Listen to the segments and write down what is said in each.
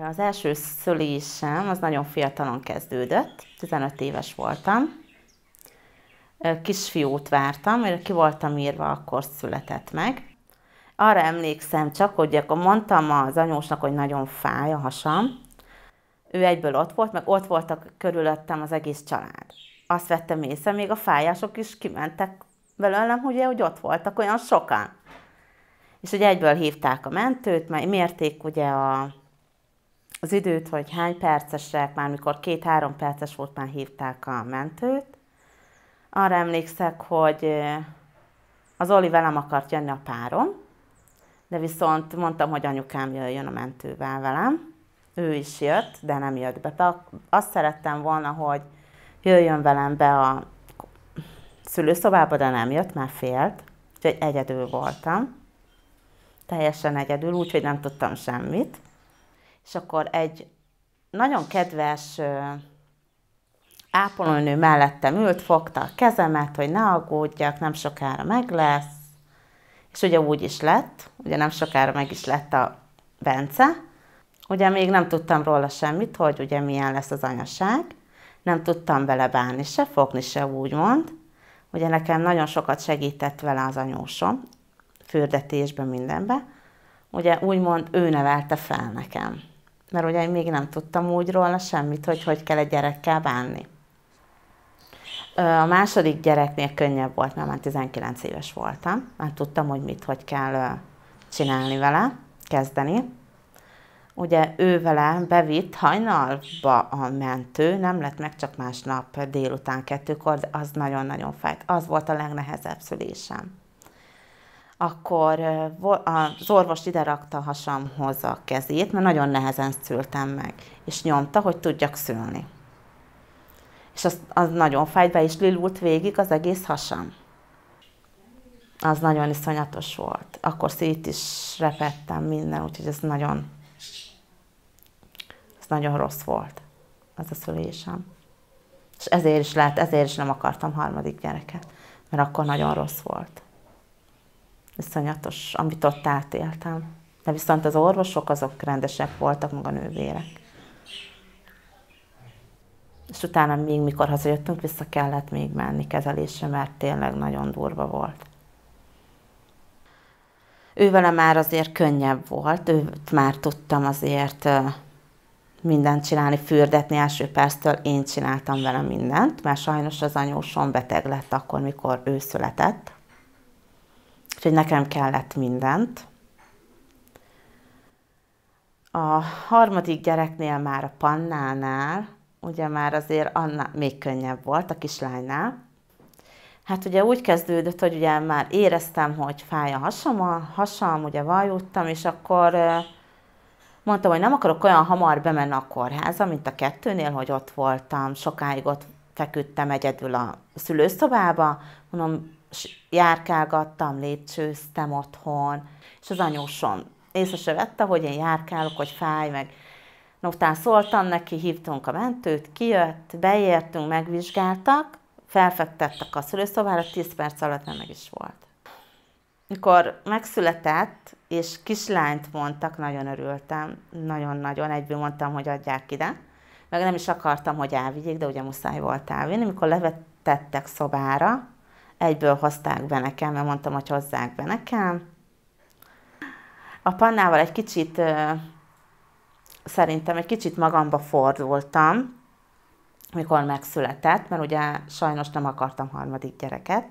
Az első szülésem az nagyon fiatalon kezdődött, 15 éves voltam. Kisfiút vártam, mert ki voltam írva, akkor született meg. Arra emlékszem csak, hogy akkor mondtam az anyósnak, hogy nagyon fáj a hasam. Ő egyből ott volt, meg ott voltak körülöttem az egész család. Azt vettem észre, még a fájások is kimentek belőlem, ugye, hogy ott voltak olyan sokan. És ugye egyből hívták a mentőt, mert mérték ugye az időt, hogy hány percesek, már mikor 2-3 perces volt, már hívták a mentőt. Arra emlékszek, hogy az Oli velem akart jönni a párom, de viszont mondtam, hogy anyukám jöjjön a mentővel velem. Ő is jött, de nem jött be. Azt szerettem volna, hogy jöjjön velem be a szülőszobába, de nem jött, mert félt. Úgyhogy egyedül voltam. Teljesen egyedül, úgyhogy nem tudtam semmit. És akkor egy nagyon kedves ápolónő mellettem ült, fogta a kezemet, hogy ne aggódjak, nem sokára meg lesz. És ugye úgy is lett, ugye nem sokára meg is lett a Bence. Ugye még nem tudtam róla semmit, hogy ugye milyen lesz az anyaság. Nem tudtam vele bánni se, fogni se, úgymond. Ugye nekem nagyon sokat segített vele az anyósom, fürdetésben, mindenben. Ugye úgymond ő nevelte fel nekem. Mert ugye még nem tudtam úgy róla semmit, hogy kell egy gyerekkel bánni. A második gyereknél könnyebb volt, mert már 19 éves voltam. Már tudtam, hogy kell csinálni vele, kezdeni. Ugye ő vele bevitt hajnalba a mentő, nem lett meg csak másnap délután 2-kor, de az nagyon-nagyon fájt. Az volt a legnehezebb szülésem. Akkor az orvos ide rakta a hasamhoz a kezét, mert nagyon nehezen szültem meg, és nyomta, hogy tudjak szülni. És az nagyon fájt, be is lilult végig az egész hasam. Az nagyon iszonyatos volt. Akkor szét is repettem minden, úgyhogy ez nagyon rossz volt, az a szülésem. És ezért is nem akartam harmadik gyereket, mert akkor nagyon rossz volt. Iszonyatos, amit ott átéltem. De viszont az orvosok azok rendesek voltak, meg a nővérek. És utána még mikor hazajöttünk, vissza kellett még menni kezelésre, mert tényleg nagyon durva volt. Ővele már azért könnyebb volt, őt már tudtam azért mindent csinálni, fürdetni első perctől, én csináltam vele mindent, mert sajnos az anyósom beteg lett akkor, mikor ő született. Úgyhogy nekem kellett mindent. A harmadik gyereknél már a Pannánál, ugye már azért annál még könnyebb volt, a kislánynál. Hát ugye úgy kezdődött, hogy ugye már éreztem, hogy fáj a hasam, ugye vajúdtam, és akkor mondtam, hogy nem akarok olyan hamar bemenni a kórházba, mint a 2-nél, hogy ott voltam, sokáig ott feküdtem egyedül a szülőszobába, mondom, járkálgattam, lépcsőztem otthon, és az anyósom észre se vette, hogy én járkálok, hogy fáj, meg utána szóltam neki, hívtunk a mentőt, kijött, beértünk, megvizsgáltak, felfektettek a szülőszobára, 10 perc alatt nem meg is volt. Mikor megszületett, és kislányt mondtak, nagyon örültem, nagyon-nagyon, egyből mondtam, hogy adják ide. Meg nem is akartam, hogy elvigyék, de ugye muszáj volt elvinni. Mikor levetettek szobára, egyből hozták be nekem, mert mondtam, hogy hozzák be nekem. A Pannával egy kicsit, szerintem egy kicsit magamba fordultam, mikor megszületett, mert ugye sajnos nem akartam harmadik gyereket.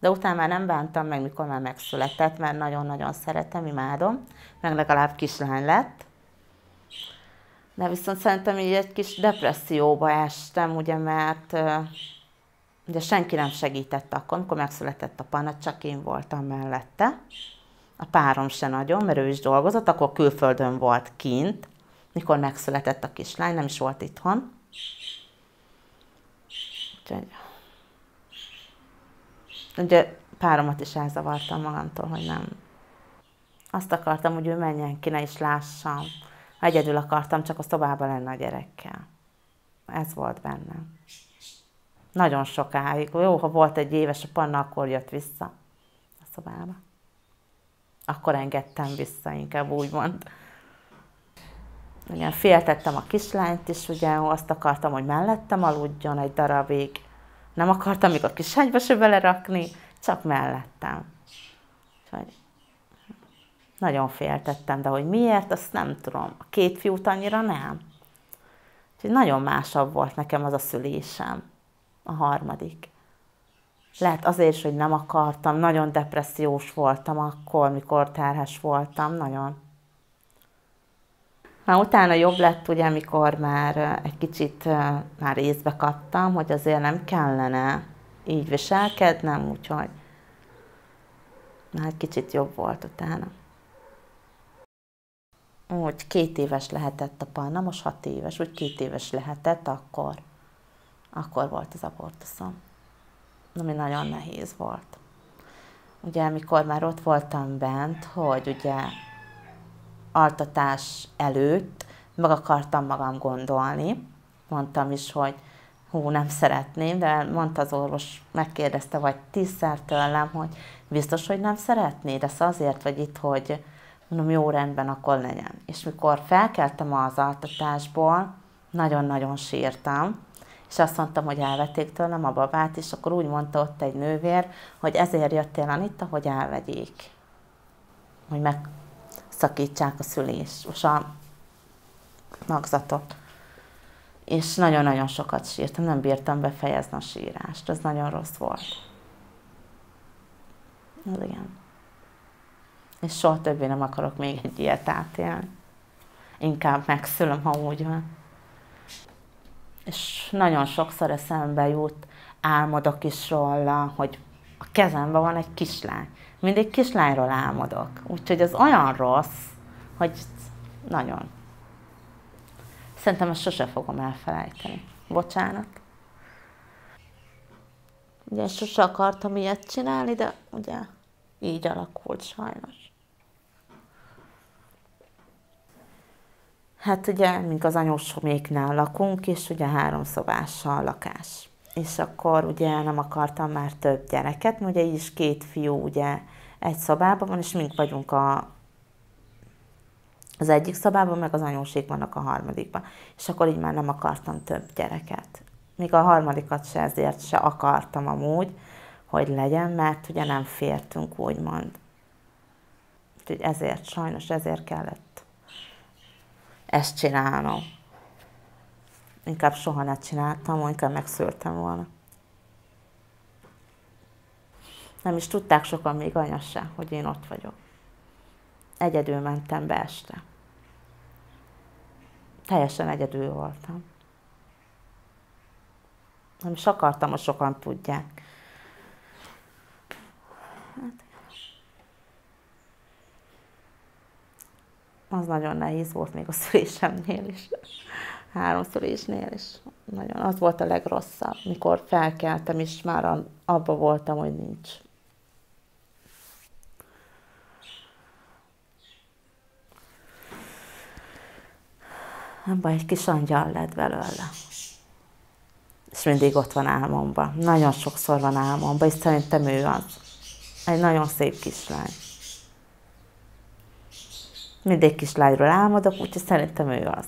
De utána már nem bántam meg, mikor már megszületett, mert nagyon-nagyon szeretem, imádom, meg legalább kislány lett. De viszont szerintem így egy kis depresszióba estem, ugye, mert ugye senki nem segített akkor, amikor megszületett a Panna, csak én voltam mellette. A párom se nagyon, mert ő is dolgozott, akkor külföldön volt kint, mikor megszületett a kislány, nem is volt itthon. Úgyhogy ugye páromat is elzavartam magamtól, hogy nem. Azt akartam, hogy ő menjen ki, ne is lássam. Egyedül akartam csak a szobában lenni a gyerekkel. Ez volt bennem. Nagyon sokáig. Jó, ha volt egy éves a Panna, akkor jött vissza a szobába. Akkor engedtem vissza, inkább úgy mond. Ugye féltettem a kislányt is, ugye azt akartam, hogy mellettem aludjon egy darabig. Nem akartam még a kislányba se belerakni, csak mellettem. Úgyhogy nagyon féltettem, de hogy miért, azt nem tudom. A 2 fiút annyira nem. Úgyhogy nagyon másabb volt nekem az a szülésem, a 3. Lehet azért is, hogy nem akartam, nagyon depressziós voltam akkor, mikor terhes voltam, nagyon. Már utána jobb lett, ugye, amikor már egy kicsit már észbe kaptam, hogy azért nem kellene így viselkednem, úgyhogy már egy kicsit jobb volt utána. Úgy 2 éves lehetett a Panna, most 6 éves, úgy 2 éves lehetett, akkor volt az abortuszom. Ami nagyon nehéz volt. Ugye, amikor már ott voltam bent, hogy ugye altatás előtt meg akartam magam gondolni. Mondtam is, hogy nem szeretném, de mondta az orvos, megkérdezte vagy 10-szer tőlem, hogy biztos, hogy nem szeretnéd, ez azért vagy itt, hogy mondom, jó, rendben, akkor legyen. És mikor felkeltem az altatásból, nagyon-nagyon sírtam, és azt mondtam, hogy elvették tőlem a babát, és akkor úgy mondta ott egy nővér, hogy ezért jöttél, Anita, hogy elvegyék. Hogy megszakítsák a szülést, és a magzatot. És nagyon-nagyon sokat sírtam, nem bírtam befejezni a sírást, ez nagyon rossz volt. Az igen. És soha többé nem akarok még egy ilyet átélni. Inkább megszülöm, ha úgy van. És nagyon sokszor eszembe jut, álmodok is róla, hogy a kezemben van egy kislány. Mindig kislányról álmodok. Úgyhogy ez olyan rossz, hogy nagyon. Szerintem ezt sose fogom elfelejteni. Bocsánat. Ugye sose akartam ilyet csinálni, de ugye így alakult sajnos. Hát ugye, mink az anyósoméknál lakunk, és ugye 3 szobás a lakás. És akkor ugye nem akartam már több gyereket, mert ugye így is 2 fiú ugye egy szobában van, és mink vagyunk az egyik szobában, meg az anyósék vannak a 3. És akkor így már nem akartam több gyereket. Még a 3. se ezért se akartam amúgy, hogy legyen, mert ugye nem fértünk, úgymond. Úgyhogy ezért, sajnos ezért kellett ezt csinálnom. Inkább soha ne csináltam, inkább megszültem volna. Nem is tudták sokan, még anya se, hogy én ott vagyok. Egyedül mentem be este. Teljesen egyedül voltam. Nem is akartam, hogy sokan tudják. Hát, az nagyon nehéz volt még a szülésemnél is. 3 szülésnél is. Nagyon, az volt a legrosszabb, mikor felkeltem, és már abba voltam, hogy nincs. Abban egy kis angyal lett belőle. És mindig ott van álmomban. Nagyon sokszor van álmomban, és szerintem ő az. Egy nagyon szép kislány. Mindig kislányról álmodok, úgyhogy szerintem ő az.